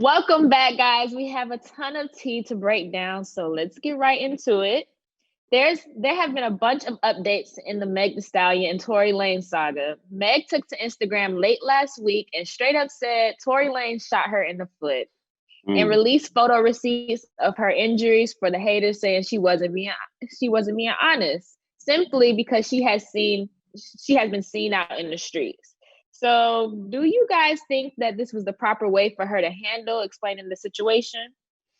Welcome back, guys. We have a ton of tea to break down, so let's get right into it. There have been a bunch of updates in the Meg Thee Stallion and Tory Lanez saga. Meg took to Instagram late last week and straight up said Tory Lanez shot her in the foot and released photo receipts of her injuries for the haters, saying she wasn't being honest, simply because she has been seen out in the streets. So, do you guys think that this was the proper way for her to handle explaining the situation?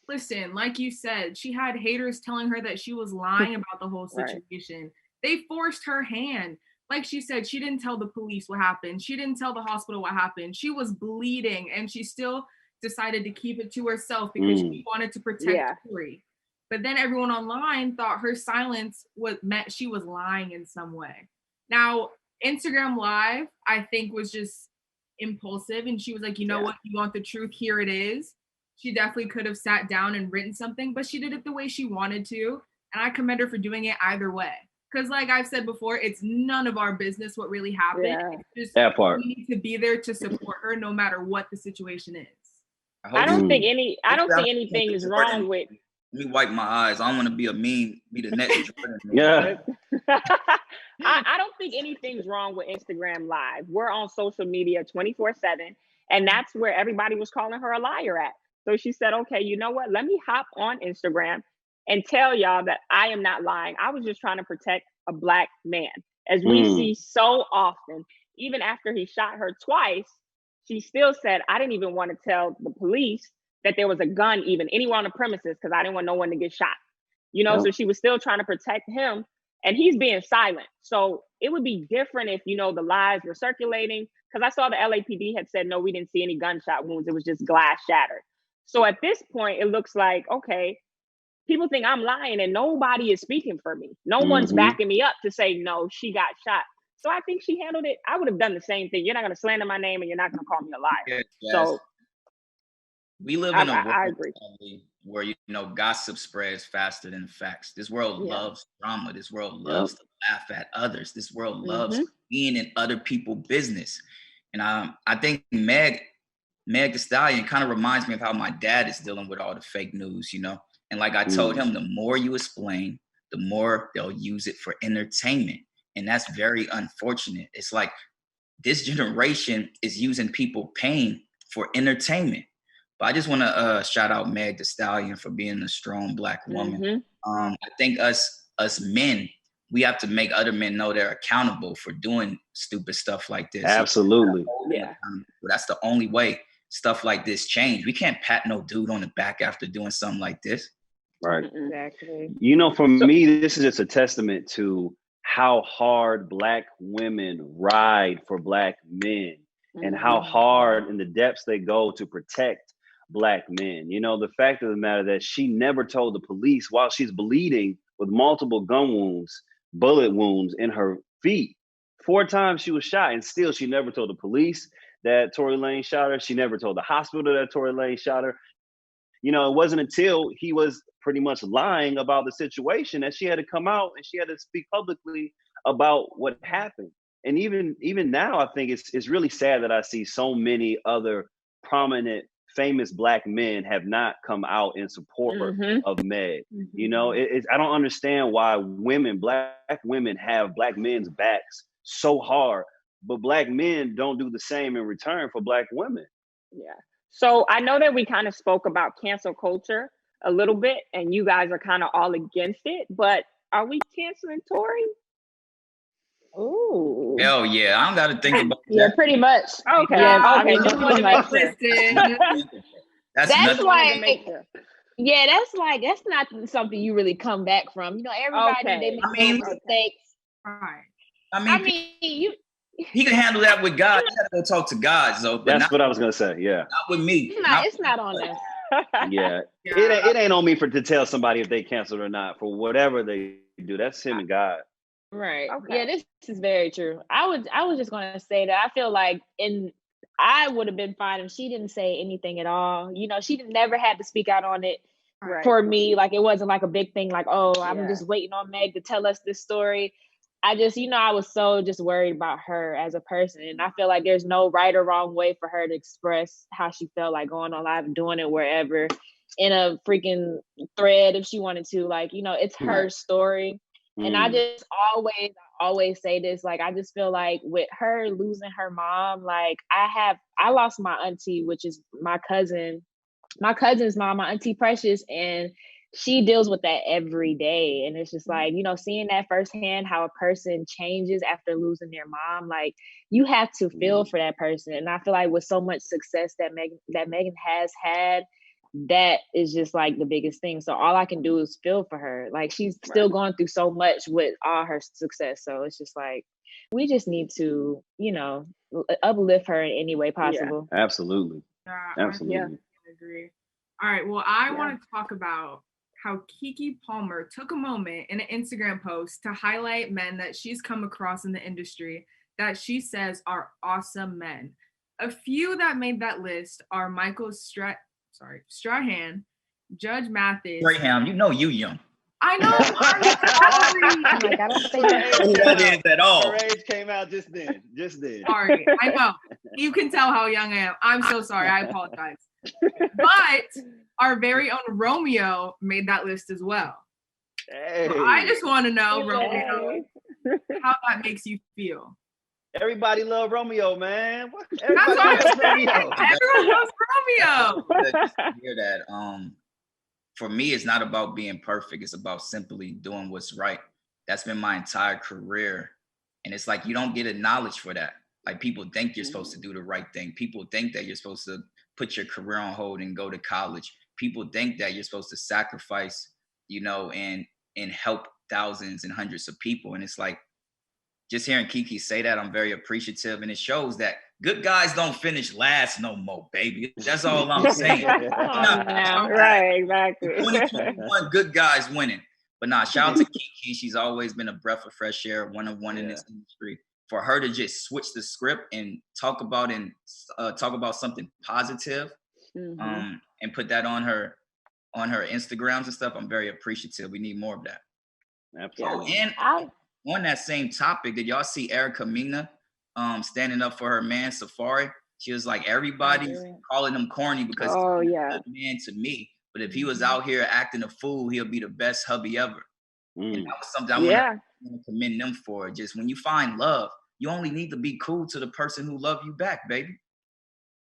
Listen, like you said, she had haters telling her that she was lying about the whole situation. Right. They forced her hand. Like she said, she didn't tell the police what happened. She didn't tell the hospital what happened. She was bleeding and she still decided to keep it to herself because she wanted to protect Tory. But then everyone online thought her silence meant she was lying in some way. Now, Instagram Live, I think, was just impulsive. And she was like, you know what? You want the truth? Here it is. She definitely could have sat down and written something, but she did it the way she wanted to. And I commend her for doing it either way. Because like I've said before, it's none of our business what really happened. Yeah. It's just that part. We need to be there to support her no matter what the situation is. I don't think anything is wrong with. Let me wipe my eyes. I don't want to be a meme, be the next Jordan. Yeah. I don't think anything's wrong with Instagram Live. We're on social media 24/7, and that's where everybody was calling her a liar at. So she said, okay, you know what? Let me hop on Instagram and tell y'all that I am not lying. I was just trying to protect a Black man. As we see so often, even after he shot her twice, she still said, I didn't even want to tell the police that there was a gun even anywhere on the premises because I didn't want no one to get shot. So she was still trying to protect him, and he's being silent. So it would be different if, the lies were circulating, because I saw the LAPD had said, no, we didn't see any gunshot wounds. It was just glass shattered. So at this point, it looks like, okay, people think I'm lying and nobody is speaking for me. No one's backing me up to say, no, she got shot. So I think she handled it. I would have done the same thing. You're not going to slander my name and you're not going to call me a liar. Yes. So we live in a world I agree. where, gossip spreads faster than facts. This world loves drama. This world loves to laugh at others. This world loves being in other people's business. And I think Meg Thee Stallion kind of reminds me of how my dad is dealing with all the fake news, And like I told him, the more you explain, the more they'll use it for entertainment. And that's very unfortunate. It's like this generation is using people pain for entertainment. But I just want to shout out Meg Thee Stallion for being a strong Black woman. I think us men, we have to make other men know they're accountable for doing stupid stuff like this. Absolutely. That's the only way stuff like this change. We can't pat no dude on the back after doing something like this. Right. Exactly. For me, this is just a testament to how hard Black women ride for Black men and how hard in the depths they go to protect Black men. The fact of the matter that she never told the police while she's bleeding with multiple gun wounds, bullet wounds in her feet. 4 times she was shot, and still she never told the police that Tory Lanez shot her. She never told the hospital that Tory Lanez shot her. It wasn't until he was pretty much lying about the situation that she had to come out and she had to speak publicly about what happened. And even now, I think it's really sad that I see so many other prominent, famous Black men have not come out in support of Meg. I don't understand why Black women have Black men's backs so hard, but Black men don't do the same in return for Black women. Yeah. So I know that we kind of spoke about cancel culture a little bit, and you guys are kind of all against it, but are we canceling Tory? Ooh. Hell yeah. I don't got to think about that. Yeah, pretty much. Okay. Yeah, okay. Just pretty much. That's not something you really come back from. Everybody, they make mistakes. Right. I mean, he can handle that with God. He got to go talk to God. So, that's what I was going to say. Yeah. Not with me. It's not on us. Yeah. It ain't on me to tell somebody if they canceled or not for whatever they do. That's him and God. Right. Okay. Yeah, this is very true. I was just going to say that I feel like I would have been fine if she didn't say anything at all. She never had to speak out on it for me. Like, it wasn't like a big thing like, I'm just waiting on Meg to tell us this story. I just, I was so just worried about her as a person. And I feel like there's no right or wrong way for her to express how she felt, like going on live and doing it wherever, in a freaking thread if she wanted to. Like, it's her story. And I just always say this, like, I just feel like with her losing her mom, like I lost my auntie, which is my cousin's mom, my auntie Precious, and she deals with that every day. And it's just like, seeing that firsthand, how a person changes after losing their mom, like you have to feel for that person. And I feel like with so much success that Megan has had, that is just like the biggest thing. So all I can do is feel for her. Like she's still going through so much with all her success. So it's just like, we just need to, uplift her in any way possible. Yeah, absolutely. Absolutely. I agree. All right. Well, I want to talk about how Keke Palmer took a moment in an Instagram post to highlight men that she's come across in the industry that she says are awesome men. A few that made that list are Michael Strahan, Judge Mathis. Strahan, you young. I know. I'm sorry. I don't say that. At all. Her age came out just then. Sorry, I know. You can tell how young I am. I'm so sorry. I apologize. But our very own Romeo made that list as well. Hey. So I just want to know, Romeo, how that makes you feel. Everybody love Romeo, man. Everyone loves Romeo. Hear that? For me, it's not about being perfect. It's about simply doing what's right. That's been my entire career, and it's like you don't get acknowledged for that. Like people think you're supposed to do the right thing. People think that you're supposed to put your career on hold and go to college. People think that you're supposed to sacrifice, and help thousands and hundreds of people. And it's like, just hearing Keke say that, I'm very appreciative. And it shows that good guys don't finish last no more, baby. That's all I'm saying. Right, exactly. 2021, good guys winning. But shout out to Keke. She's always been a breath of fresh air, one of one in this industry. For her to just switch the script and talk about something positive, and put that on her Instagrams and stuff, I'm very appreciative. We need more of that. Absolutely. And on that same topic, did y'all see Erica Mena standing up for her man Safari? She was like, everybody's calling him corny because he's a good man to me. But if he was out here acting a fool, he'll be the best hubby ever. And that was something I want to commend them for. Just when you find love, you only need to be cool to the person who love you back, baby.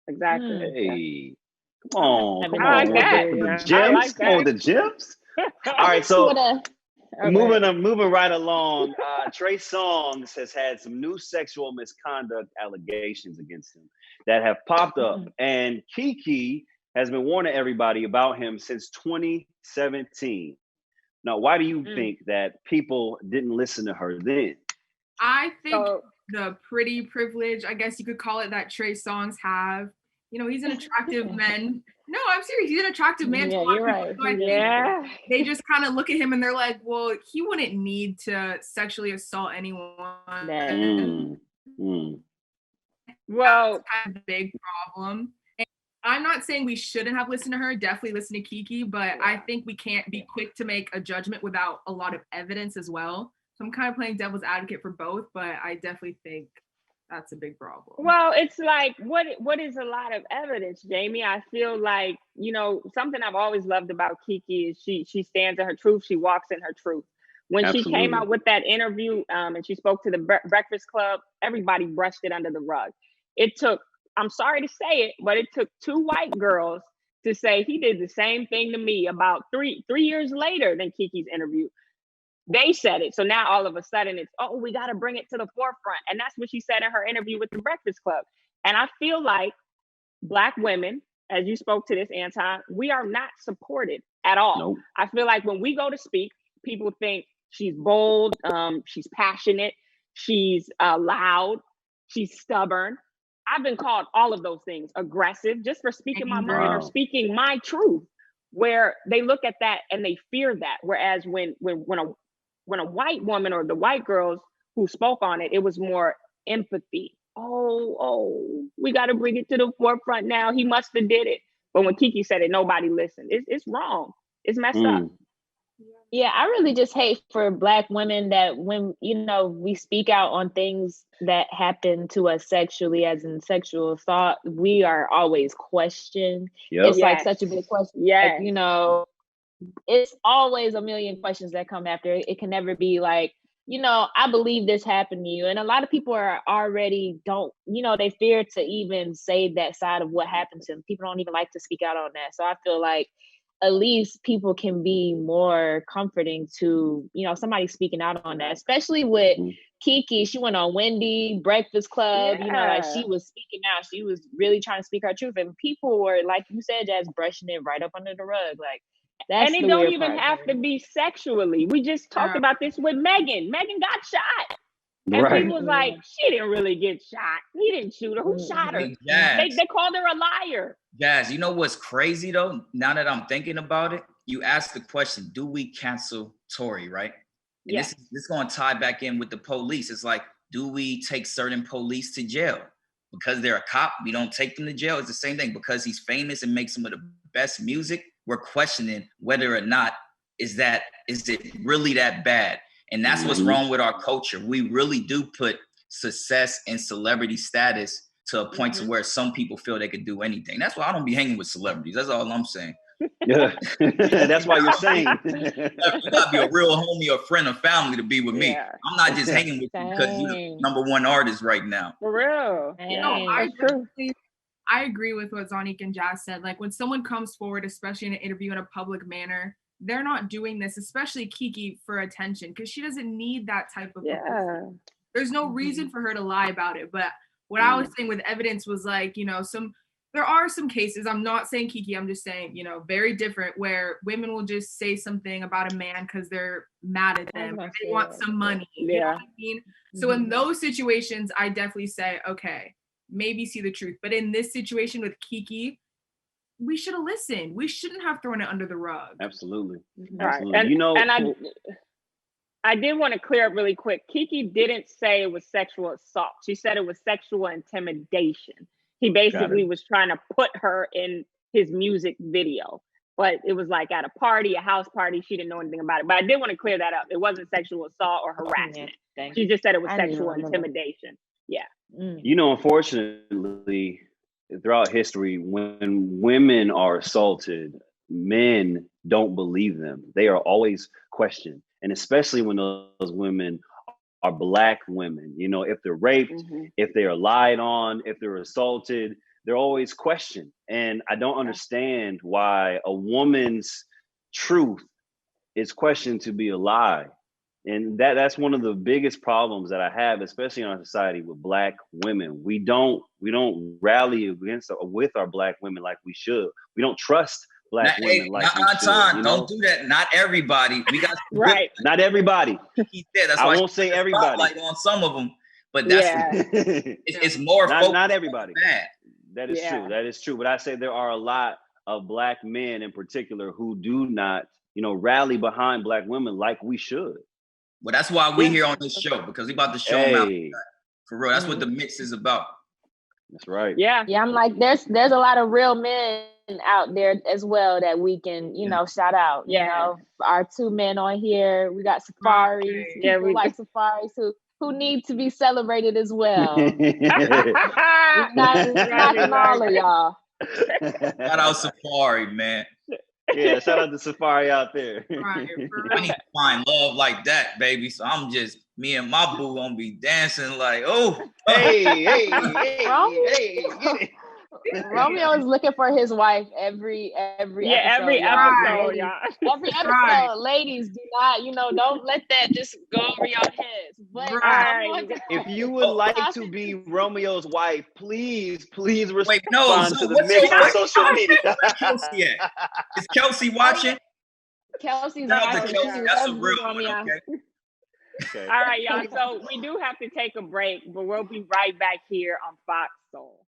Exactly. Hey, come on. With the gems. Come on with the gems. All right, so moving right along, Trey Songz has had some new sexual misconduct allegations against him that have popped up, and Keke has been warning everybody about him since 2017. Now, why do you think that people didn't listen to her then? I think the pretty privilege, I guess you could call it, that Trey Songz have. He's an attractive man. No, I'm serious. He's an attractive man. Yeah, you're right. So they just kind of look at him and they're like, well, he wouldn't need to sexually assault anyone. Well, that's kind of a big problem. And I'm not saying we shouldn't have listened to her. Definitely listen to Keke, but I think we can't be quick to make a judgment without a lot of evidence as well. So I'm kind of playing devil's advocate for both, but I definitely think that's a big problem. Well, it's like, what is a lot of evidence, Jamie? I feel like, something I've always loved about Keke is she stands in her truth. She walks in her truth. When she came out with that interview and she spoke to the Breakfast Club, everybody brushed it under the rug. It took, I'm sorry to say it, but it took two white girls to say he did the same thing to me about three years later than Keke's interview. They said it. So now all of a sudden it's, we got to bring it to the forefront. And that's what she said in her interview with the Breakfast Club. And I feel like Black women, as you spoke to this, Anton, we are not supported at all. Nope. I feel like when we go to speak, people think she's bold, she's passionate, she's loud, she's stubborn. I've been called all of those things, aggressive, just for speaking my mind or speaking my truth, where they look at that and they fear that. Whereas when a white woman or the white girls who spoke on it, it was more empathy. We got to bring it to the forefront now. He must have did it. But when Keke said it, nobody listened. It's wrong. It's messed up. Yeah, I really just hate for Black women that when, we speak out on things that happen to us sexually, as in sexual assault, we are always questioned. Yep. It's like such a big question. Yes. Like, it's always a million questions that come after it. It can never be like, I believe this happened to you. And a lot of people are already they fear to even say that side of what happened to them. People don't even like to speak out on that. So I feel like at least people can be more comforting to, somebody speaking out on that, especially with Keke. She went on Wendy, Breakfast Club, like she was speaking out. She was really trying to speak her truth. And people were, like you said, just brushing it right up under the rug. Like, that's and it don't even have to be sexually. We just talked about this with Megan. Megan got shot. And people was like, she didn't really get shot. He didn't shoot her. Who shot her? They called her a liar. Jazz, you know what's crazy though? Now that I'm thinking about it, you asked the question, do we cancel Tory, right? And this is going to tie back in with the police. It's like, do we take certain police to jail? Because they're a cop, we don't take them to jail. It's the same thing. Because he's famous and makes some of the best music, we're questioning whether or not is it really that bad? And that's what's wrong with our culture. We really do put success and celebrity status to a point to where some people feel they could do anything. That's why I don't be hanging with celebrities. That's all I'm saying. Yeah, that's why you're saying. You gotta be a real homie or friend or family to be with me. I'm not just hanging with you because you're the number one artist right now. For real. I agree with what Zonique and Jazz said. Like when someone comes forward, especially in an interview in a public manner, they're not doing this, especially Keke, for attention, because she doesn't need that type of publicity. There's no reason for her to lie about it. But what I was saying with evidence was like, there are some cases, I'm not saying Keke, I'm just saying, very different, where women will just say something about a man because they're mad at them. They want some money. You know what I mean? So in those situations, I definitely say, okay, maybe see the truth. But in this situation with Keke, we should have listened. We shouldn't have thrown it under the rug. Absolutely. Right. And I did want to clear up really quick. Keke didn't say it was sexual assault. She said it was sexual intimidation. He basically was trying to put her in his music video, but it was like at a house party. She didn't know anything about it. But I did want to clear that up. It wasn't sexual assault or harassment. She just said it was sexual intimidation. Yeah. Unfortunately, throughout history, when women are assaulted, men don't believe them. They are always questioned. And especially when those women are Black women, if they're raped, if they are lied on, if they're assaulted, they're always questioned. And I don't understand why a woman's truth is questioned to be a lie. And that's one of the biggest problems that I have, especially in our society with Black women. We don't rally with our Black women like we should. We don't trust Black women like we should. Don't do that. Not everybody. We got Not everybody. That's I why won't say everybody. On some of them, but that's it's more. Not everybody. That is true. That is true. But I say there are a lot of Black men in particular who do not, rally behind Black women like we should. Well, that's why we're here on this show, because we about to show them out. For real, that's what the mix is about. That's right. Yeah. I'm like, there's a lot of real men out there as well that we can, shout out. Our two men on here. We got Safaris. We like Safaris who need to be celebrated as well. Not all of y'all. Shout out Safari, man. Yeah, shout out to Safari out there. Right, I need to find love like that, baby. So I'm just, me and my boo gonna be dancing like, oh, hey. Romeo is looking for his wife every episode. Every episode. Ladies, do not, don't let that just go over your heads. But if you would like to be Romeo's wife, please respond to the what's mix on social media. Kelsey at? Is Kelsey watching? Kelsey's watching. That's a real one, okay. All right, y'all. So we do have to take a break, but we'll be right back here on Fox Soul.